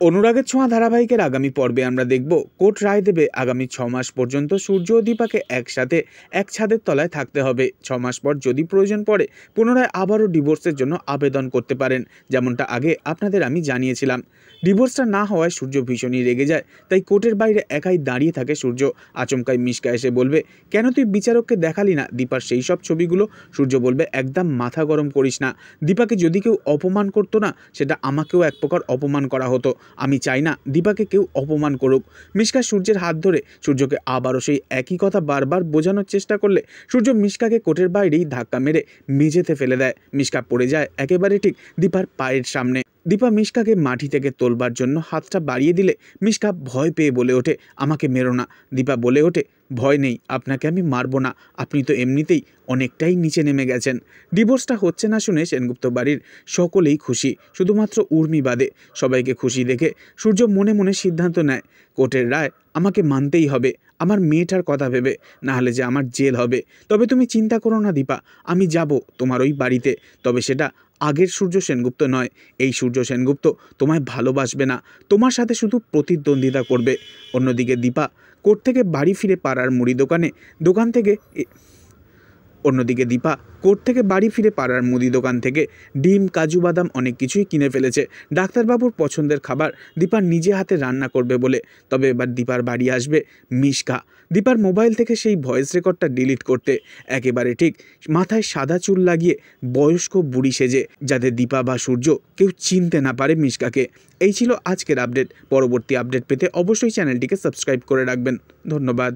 অনুরাগের ছোঁয়া ধারাবাহিকের আগামী পর্বে আমরা দেখব কোর্ট রায় দেবে আগামী 6 মাস পর্যন্ত সূর্য ও দীপাকে একসাথে এক ছাদের তলায় থাকতে হবে। 6 মাস পর যদি প্রয়োজন পড়ে পুনরায় আবারও ডিভোর্সের জন্য আবেদন করতে পারেন, যেমনটা আগে আপনাদের আমি জানিয়েছিলাম। ডিভোর্সটা না হওয়ায় সূর্য ভীষণই রেগে যায়, তাই কোর্টের বাইরে একাই দাঁড়িয়ে থাকে সূর্য। আচমকাই মিশকা এসে বলবে, কেন তুই বিচারককে দেখালি না দীপার সেই সব ছবিগুলো? সূর্য বলবে, একদম মাথা গরম করিস না, দীপাকে যদি কেউ অপমান করতো না, সেটা আমাকেও এক প্রকার অপমান করা হতো। আমি চাই না দীপাকে কেউ অপমান করুক। মিশকা সূর্যের হাত ধরে সূর্যকে আবারও সেই একই কথা বারবার বোঝানোর চেষ্টা করলে সূর্য মিশকাকে কোর্টের বাইরেই ধাক্কা মেরে মেঝেতে ফেলে দেয়। মিশকা পড়ে যায় একেবারে ঠিক দীপার পায়ের সামনে। দীপা মিশকাকে মাটি থেকে তোলবার জন্য হাতটা বাড়িয়ে দিলে মিশকা ভয় পেয়ে বলে ওঠে, আমাকে মেরো না। দীপা বলে ওঠে, ভয় নেই, আপনাকে আমি মারবো না, আপনি তো এমনিতেই অনেকটাই নিচে নেমে গেছেন। ডিভোর্সটা হচ্ছে না শুনে সেনগুপ্ত বাড়ির সকলেই খুশি, শুধুমাত্র উর্মি বাদে। সবাইকে খুশি দেখে সূর্য মনে মনে সিদ্ধান্ত নেয়, কোর্টের রায় আমাকে মানতেই হবে, আমার মেয়েটার কথা ভেবে, না হলে যে আমার জেল হবে। তবে তুমি চিন্তা করো না দীপা, আমি যাব তোমার ওই বাড়িতে, তবে সেটা আগের সূর্য সেনগুপ্ত নয়। এই সূর্য সেনগুপ্ত তোমায় ভালোবাসবে না, তোমার সাথে শুধু প্রতিদ্বন্দ্বিতা করবে। অন্যদিকে দীপা কোর্ট থেকে বাড়ি ফিরে পাড়ার মুড়ি দোকান থেকে ডিম, কাজু বাদাম অনেক কিছুই কিনে ফেলেছে। ডাক্তারবাবুর পছন্দের খাবার দীপার নিজে হাতে রান্না করবে বলে। তবে এবার দীপার বাড়ি আসবে মিশকা, দীপার মোবাইল থেকে সেই ভয়েস রেকর্ডটা ডিলিট করতে। একেবারে ঠিক মাথায় সাদা চুল লাগিয়ে বয়স্ক বুড়ি সেজে, যাতে দীপা বা সূর্য কেউ চিনতে না পারে মিশকাকে। এই ছিল আজকের আপডেট। পরবর্তী আপডেট পেতে অবশ্যই চ্যানেলটিকে সাবস্ক্রাইব করে রাখবেন। ধন্যবাদ।